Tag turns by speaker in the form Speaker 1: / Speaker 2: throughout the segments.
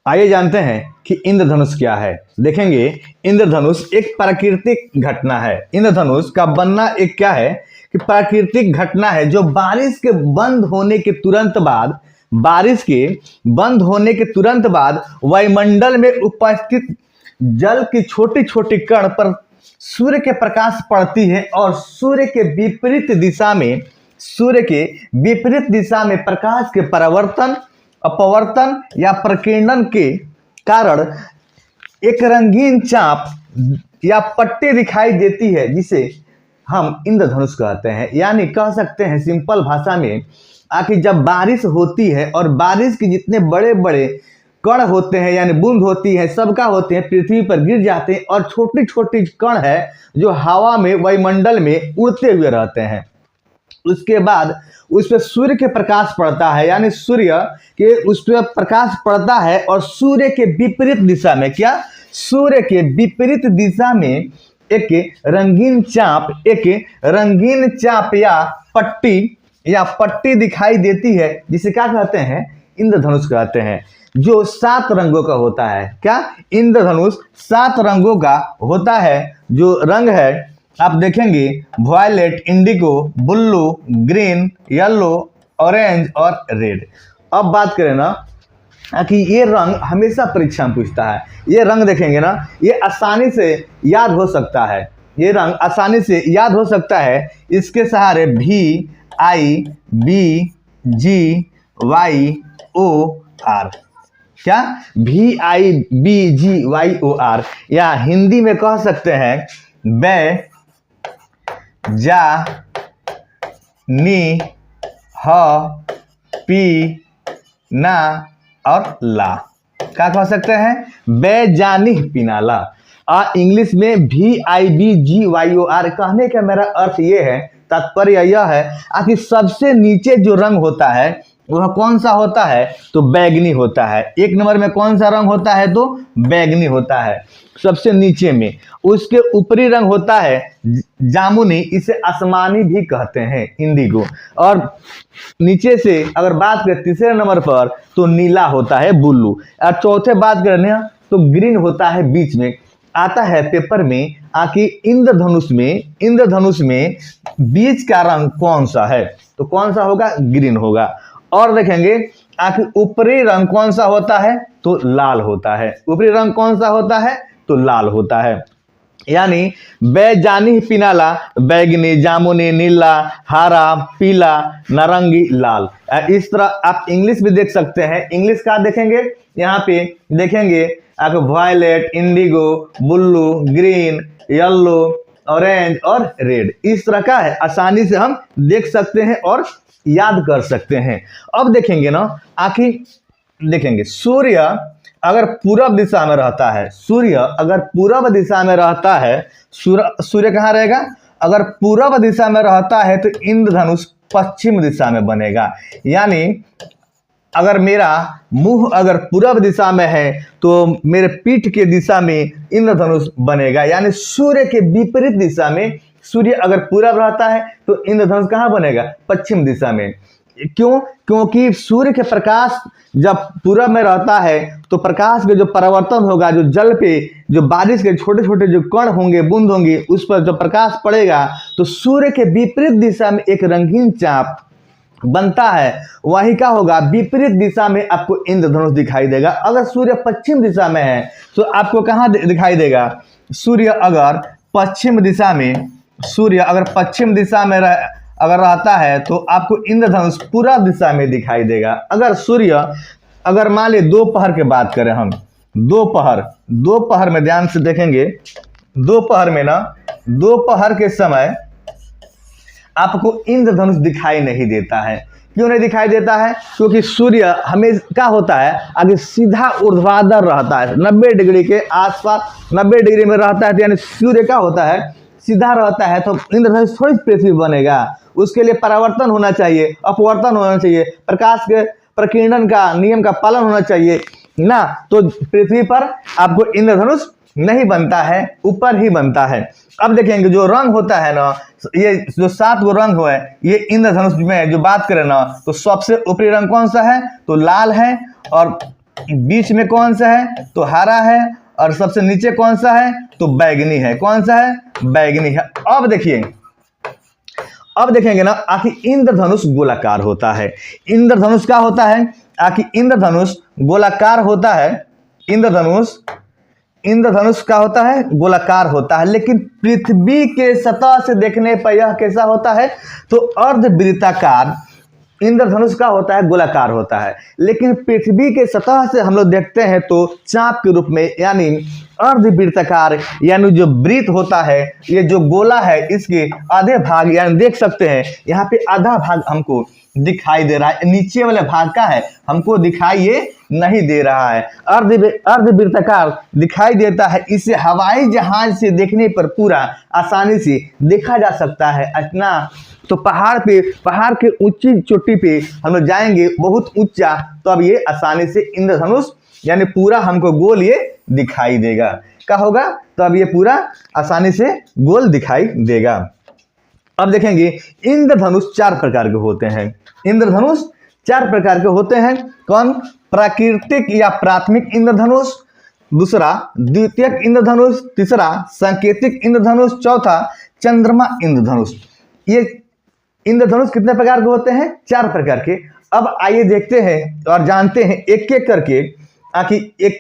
Speaker 1: आइए जानते हैं कि इंद्रधनुष क्या है। देखेंगे, इंद्रधनुष एक प्राकृतिक घटना है। इंद्रधनुष का बनना एक क्या है कि प्राकृतिक घटना है जो बारिश के बंद होने के तुरंत बाद वायुमंडल में उपस्थित जल की छोटी छोटी कण पर सूर्य के प्रकाश पड़ती है और सूर्य के विपरीत दिशा में प्रकाश के परावर्तन, अपवर्तन या प्रकीर्णन के कारण एक रंगीन चाप या पट्टी दिखाई देती है जिसे हम इंद्रधनुष कहते हैं। यानी कह सकते हैं सिंपल भाषा में कि जब बारिश होती है और बारिश के जितने बड़े बड़े कण होते हैं यानी बूंद होती है, सबका होते हैं, पृथ्वी पर गिर जाते हैं और छोटी छोटी कण है जो हवा में वायुमंडल में उड़ते हुए रहते हैं। उसके बाद उस पर सूर्य के प्रकाश पड़ता है, यानी सूर्य के उस पर प्रकाश पड़ता है और सूर्य के विपरीत दिशा में एक रंगीन चाप या पट्टी दिखाई देती है जिसे क्या कहते हैं, इंद्रधनुष कहते हैं, जो 7 रंगों का होता है। क्या इंद्रधनुष 7 रंगों का होता है। जो रंग है आप देखेंगे violet, indigo, blue, green, yellow, orange और रेड। अब बात करें ना कि ये रंग हमेशा परीक्षा में पूछता है। ये रंग देखेंगे ना, ये आसानी से याद हो सकता है। ये रंग आसानी से याद हो सकता है। इसके सहारे VIBGYOR, क्या VIBGYOR, या हिंदी में कह सकते हैं बै जा नी ह पी ना और ला। क्या कह सकते हैं, बेजानी पिनाला। इंग्लिश में VIBGYOR कहने का मेरा अर्थ ये है, तात्पर्य यह है कि सबसे नीचे जो रंग होता है वह कौन सा होता है, तो बैगनी होता है। 1 नंबर में कौन सा रंग होता है, तो बैगनी होता है सबसे नीचे में। उसके ऊपरी रंग होता है जामुनी, इसे आसमानी भी कहते हैं, इंडिगो। और नीचे से अगर बात करें तीसरे नंबर पर तो नीला होता है, ब्लू। और चौथे बात करें तो ग्रीन होता है। बीच में आता है पेपर में कि इंद्रधनुष में बीच का रंग कौन सा है, तो कौन सा होगा, ग्रीन होगा। और देखेंगे कि ऊपरी रंग कौन सा होता है, तो लाल होता है। ऊपरी रंग कौन सा होता है, तो लाल होता है। यानी बैजानी पिनाला, बैगनी, जामुनी, नीला, हरा, पीला, नारंगी, लाल। इस तरह आप इंग्लिश भी देख सकते हैं। इंग्लिश का देखेंगे, यहाँ पे देखेंगे आपको violet, indigo, blue, green, yellow, orange और रेड। इस तरह का है, आसानी से हम देख सकते हैं और याद कर सकते हैं। अब देखेंगे ना देखेंगे सूर्य अगर पूरब दिशा में रहता है, सूर्य कहाँ रहेगा, अगर पूरब दिशा में रहता है तो इंद्रधनुष पश्चिम दिशा में बनेगा। यानी अगर मेरा मुंह अगर पूरब दिशा में है तो मेरे पीठ के दिशा में इंद्रधनुष बनेगा। यानी सूर्य के विपरीत दिशा में, सूर्य अगर पूरब रहता है तो इंद्रधनुष कहाँ बनेगा, पश्चिम दिशा में। क्यों, क्योंकि सूर्य के प्रकाश जब पूरब में रहता है तो प्रकाश के जो परावर्तन होगा, जो जल पे जो बारिश के छोटे छोटे जो कण होंगे, बूंद होंगी, उस पर जब प्रकाश पड़ेगा तो सूर्य के विपरीत दिशा में एक रंगीन चाप बनता है। वही क्या होगा, विपरीत दिशा में आपको इंद्रधनुष दिखाई देगा। अगर सूर्य पश्चिम दिशा में है तो आपको कहाँ दिखाई देगा, सूर्य अगर पश्चिम दिशा में अगर रहता है तो आपको इंद्रधनुष पूरा दिशा में दिखाई देगा। अगर मान ली दोपहर की बात करें हम, दोपहर में ध्यान से देखेंगे, दोपहर के समय आपको इंद्रधनुष दिखाई नहीं देता है। क्यों नहीं दिखाई देता है, क्योंकि सूर्य हमें क्या होता है, आगे सीधा ऊर्ध्वाधर रहता है, 90 डिग्री के आसपास, 90 डिग्री में रहता है। तो यानी सूर्य क्या होता है, सीधा रहता है, तो इंद्रधनुष थोड़ी पृथ्वी बनेगा। उसके लिए परावर्तन होना चाहिए, अपवर्तन होना चाहिए, प्रकाश के प्रकीर्णन का नियम का पालन होना चाहिए ना। तो पृथ्वी पर आपको इंद्रधनुष नहीं बनता है, ऊपर ही बनता है। अब देखेंगे जो रंग होता है ना, ये जो 7 गो रंग हो है, ये इंद्रधनुष में जो बात करें ना, तो सबसे ऊपरी रंग कौन सा है, तो लाल है। और बीच में कौन सा है तो हरा है, और सबसे नीचे कौन सा है तो बैगनी है। कौन सा है बैगनी है। अब देखिए, अब देखेंगे ना आखिर इंद्रधनुष गोलाकार होता है। इंद्रधनुष क्या होता है, आखिर इंद्रधनुष गोलाकार होता है। इंद्रधनुष क्या होता है गोलाकार होता है, लेकिन पृथ्वी के सतह से देखने पर यह कैसा होता है तो अर्धवृत्ताकार। इंद्रधनुष का होता है गोलाकार होता है, लेकिन पृथ्वी के सतह से हम लोग देखते हैं तो चाप के रूप में, यानी अर्धवृत्ताकार, यानी जो वृत्त होता है, ये जो गोला है इसके आधे भाग, यानी देख सकते हैं यहाँ पे आधा भाग हमको दिखाई दे रहा है, नीचे वाले भाग का है हमको दिखाई ये नहीं दे रहा है, अर्धवृत्ताकार दिखाई देता है। इसे हवाई जहाज से देखने पर पूरा आसानी से देखा जा सकता है। इतना तो पहाड़ के ऊंची चोटी पे हम लोग जाएंगे बहुत ऊंचा, तो अब ये आसानी से इंद्रधनुष यानी पूरा हमको गोल ये दिखाई देगा। क्या होगा तो अब ये पूरा आसानी से गोल दिखाई देगा। अब देखेंगे इंद्रधनुष 4 प्रकार के होते हैं। इंद्रधनुष 4 प्रकार के होते हैं। कौन, प्राकृतिक या प्राथमिक इंद्रधनुष, दूसरा द्वितीयक इंद्रधनुष, तीसरा सांकेतिक इंद्रधनुष, चौथा चंद्रमा इंद्रधनुष। ये इंद्रधनुष कितने प्रकार के होते हैं 4 प्रकार के। अब आइए देखते हैं और जानते हैं एक एक करके आखिर एक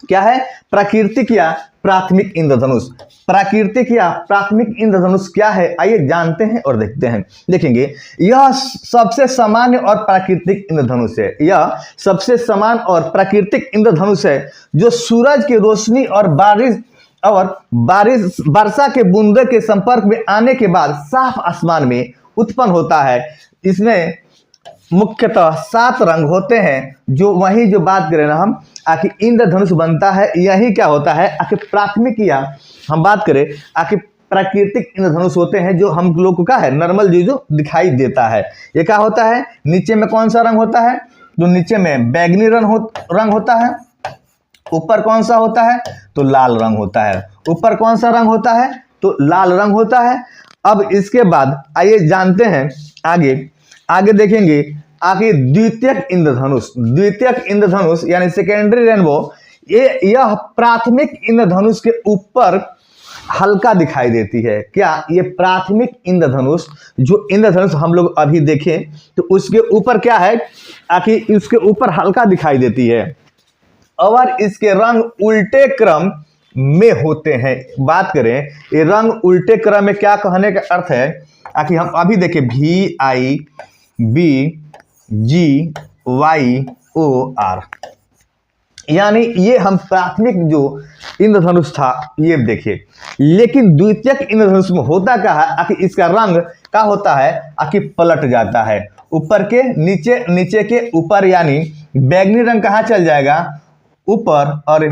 Speaker 1: क्या है प्राकृतिक या प्राथमिक इंद्रधनुष। प्राकृतिक या प्राथमिक इंद्रधनुष क्या है आइए जानते हैं और देखते हैं। देखेंगे यह सबसे सामान्य और प्राकृतिक इंद्रधनुष है। यह सबसे सामान्य और प्राकृतिक इंद्रधनुष है जो सूरज की रोशनी और वर्षा के बूंदे के संपर्क में आने के बाद साफ आसमान में उत्पन्न होता है। इसमें मुख्यतः 7 रंग होते हैं। जो वही जो बात करें ना हम आखिर इंद्रधनुष बनता है, यही क्या होता है आखिर प्राथमिक या हम बात करें आखिर प्राकृतिक इंद्रधनुष होते हैं जो हम लोग को क्या है नॉर्मल जो दिखाई देता है। ये क्या होता है, नीचे में कौन सा रंग होता है तो नीचे में बैगनी रंग होता है। ऊपर कौन सा होता है तो लाल रंग होता है। ऊपर कौन सा रंग होता है तो लाल रंग होता है। अब इसके बाद आइए जानते हैं आगे देखेंगे आगे द्वितीयक इंद्रधनुष यानी सेकेंडरी रेनबो। यह प्राथमिक इंद्रधनुष के ऊपर हल्का दिखाई देती है। क्या ये प्राथमिक इंद्रधनुष जो इंद्रधनुष हम लोग अभी देखें तो उसके ऊपर क्या है आखिर इसके ऊपर हल्का दिखाई देती है और इसके रंग उल्टे क्रम में होते हैं। बात करें ये रंग उल्टे क्रम में क्या कहने का अर्थ है आखिर हम अभी देखें VIBGYOR, यानी ये हम प्राथमिक जो इंद्रधनुष था ये देखिए। लेकिन द्वितीयक इंद्रधनुष में होता क्या है आखिर इसका रंग क्या होता है आखिर पलट जाता है। ऊपर के नीचे के ऊपर, यानी बैगनी रंग कहाँ चल जाएगा ऊपर और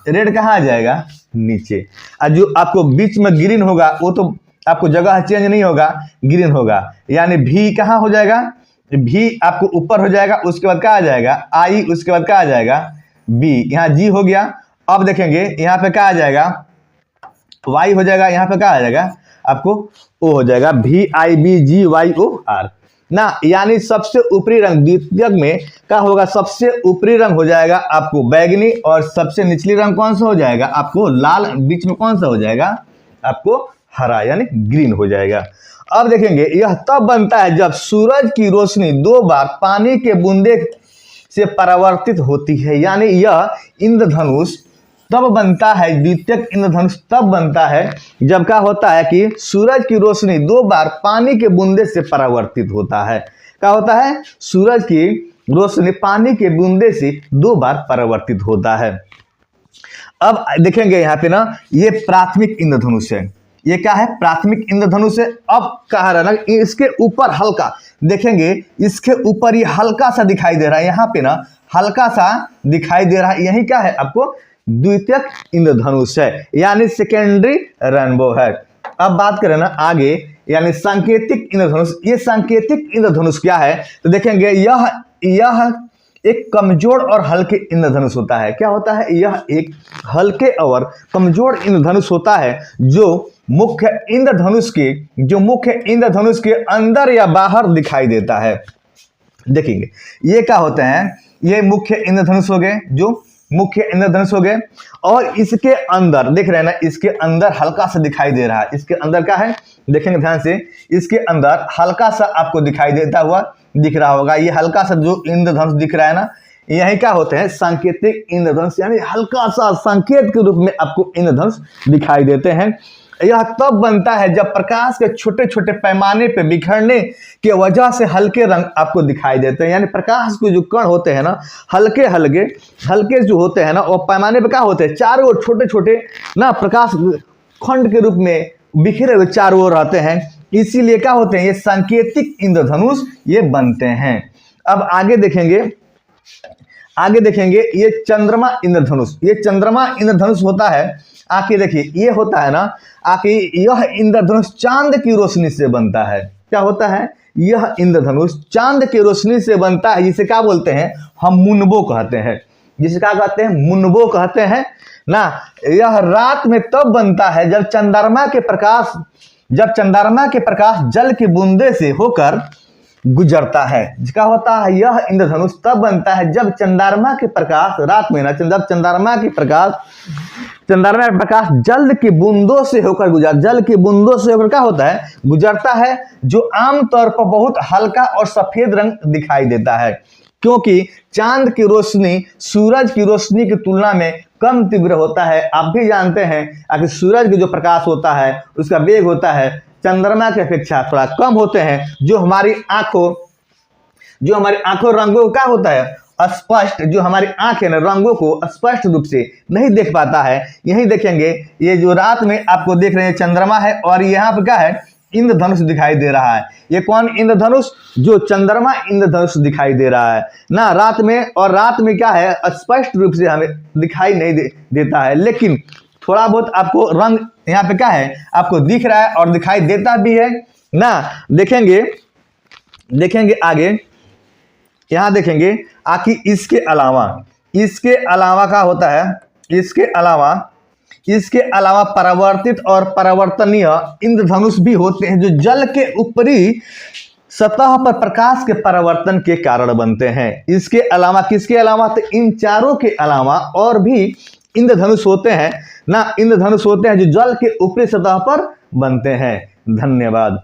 Speaker 1: रेड कहाँ आ जाएगा नीचे। और जो आपको बीच में ग्रीन होगा वो तो आपको जगह चेंज नहीं होगा, ग्रीन होगा। यानी भी कहाँ हो जाएगा, भी आपको ऊपर हो जाएगा, उसके बाद क्या आ जाएगा आई, उसके बाद क्या आ जाएगा बी, यहाँ जी हो गया। अब देखेंगे यहाँ पे क्या आ जाएगा वाई हो जाएगा, यहाँ पे क्या आ जाएगा आपको ओ हो जाएगा VIBGYOR ना। यानी सबसे ऊपरी रंग द्वितीयक में क्या होगा, सबसे ऊपरी रंग हो जाएगा आपको बैगनी और सबसे निचली रंग कौन सा हो जाएगा आपको लाल, बीच में कौन सा हो जाएगा आपको हरा यानी ग्रीन हो जाएगा। अब देखेंगे यह तब बनता है जब सूरज की रोशनी 2 बार पानी के बूंदे से परावर्तित होती है। यानी यह इंद्रधनुष तब बनता है, द्वितीयक इंद्रधनुष तब बनता है जब क्या होता है कि सूरज की रोशनी 2 बार पानी के बूंदे से परावर्तित होता है। क्या होता है, सूरज की रोशनी पानी के बूंदे से 2 बार परावर्तित होता है। अब देखेंगे यहाँ पे ना ये प्राथमिक इंद्रधनुष है। ये क्या है प्राथमिक इंद्रधनुष है। अब कहा रहा ना इसके ऊपर हल्का देखेंगे, इसके ऊपर ये हल्का सा दिखाई दे रहा है, यहाँ पे ना हल्का सा दिखाई दे रहा है, यही क्या है आपको द्वितीयक इंद्रधनुष है यानी सेकेंडरी रेनबो है। अब बात करें ना आगे यानी सांकेतिक इंद्रधनुष। ये सांकेतिक इंद्रधनुष क्या है तो देखेंगे यह एक कमजोर और हल्के इंद्रधनुष होता है। क्या होता है, यह एक हल्के और कमजोर इंद्रधनुष होता है जो मुख्य इंद्रधनुष के अंदर या बाहर दिखाई देता है। देखेंगे ये क्या होते हैं, ये मुख्य इंद्रधनुष हो गए, जो मुख्य इंद्रधनुष हो गए। और इसके अंदर देख रहे हैं ना, इसके अंदर हल्का सा दिखाई दे रहा है, इसके अंदर क्या है देखेंगे ध्यान से, इसके अंदर हल्का सा आपको दिखाई देता हुआ दिख रहा होगा। ये हल्का सा जो इंद्रधनुष दिख रहा है ना, यही क्या होते हैं सांकेतिक इंद्रधनुष, यानी हल्का सा संकेत के रूप में आपको इंद्रधनुष दिखाई देते हैं। यह तब बनता है जब प्रकाश के छोटे छोटे पैमाने पे बिखरने के वजह से हल्के रंग आपको दिखाई देते हैं। यानी प्रकाश के जो कण होते हैं ना, हल्के जो होते हैं ना, वो पैमाने पे क्या होते हैं, चारों ओर छोटे छोटे ना प्रकाश खंड के रूप में बिखरे हुए चारों ओर रहते हैं। इसीलिए क्या होते हैं, ये सांकेतिक इंद्रधनुष ये बनते हैं। अब आगे देखेंगे ये चंद्रमा इंद्रधनुष। ये चंद्रमा इंद्रधनुष होता है, आके देखिए ये होता है ना, आके यह इंद्रधनुष चांद की रोशनी से बनता है। क्या होता है, यह इंद्रधनुष चांद की रोशनी से बनता है, जिसे क्या बोलते हैं हम मुनबो कहते हैं, जिसे क्या कहते हैं मुनबो कहते हैं ना। यह रात में तब बनता है जब चंद्रमा के प्रकाश जल की बूंदे से होकर गुजरता है। क्या होता है, यह इंद्रधनुष तब बनता है जब चंद्रमा के प्रकाश रात में ना, जब चंद्रमा के प्रकाश जल की बूंदों से होकर क्या होता है गुजरता है, जो आमतौर पर बहुत हल्का और सफेद रंग दिखाई देता है। क्योंकि चांद की रोशनी सूरज की रोशनी की तुलना में कम तीव्र होता है। आप भी जानते हैं कि सूरज के जो प्रकाश होता है उसका वेग होता है चंद्रमा की अपेक्षा थोड़ा कम होते हैं, जो हमारी आंखों रंगों को क्या होता है स्पष्ट, जो हमारी आंख है ना रंगों को स्पष्ट रूप से नहीं देख पाता है। यही देखेंगे ये जो रात में आपको देख रहे हैं चंद्रमा है, और यहाँ पे क्या है इंद्रधनुष दिखाई दे रहा है। ये कौन इंद्रधनुष, जो चंद्रमा इंद्रधनुष दिखाई दे रहा है ना रात में। और रात में क्या है स्पष्ट रूप से हमें दिखाई नहीं देता है, लेकिन थोड़ा बहुत आपको रंग यहाँ पे क्या है आपको दिख रहा है और दिखाई देता भी है ना। देखेंगे आगे, यहाँ देखेंगे आखिर इसके अलावा क्या होता है, इसके अलावा परावर्तित और परावर्तनीय इंद्रधनुष भी होते हैं, जो जल के ऊपरी सतह पर प्रकाश के परावर्तन के कारण बनते हैं। इसके अलावा किसके अलावा, तो इन चारों के अलावा और भी इंद्रधनुष होते हैं ना, जो जल के ऊपरी सतह पर बनते हैं। धन्यवाद।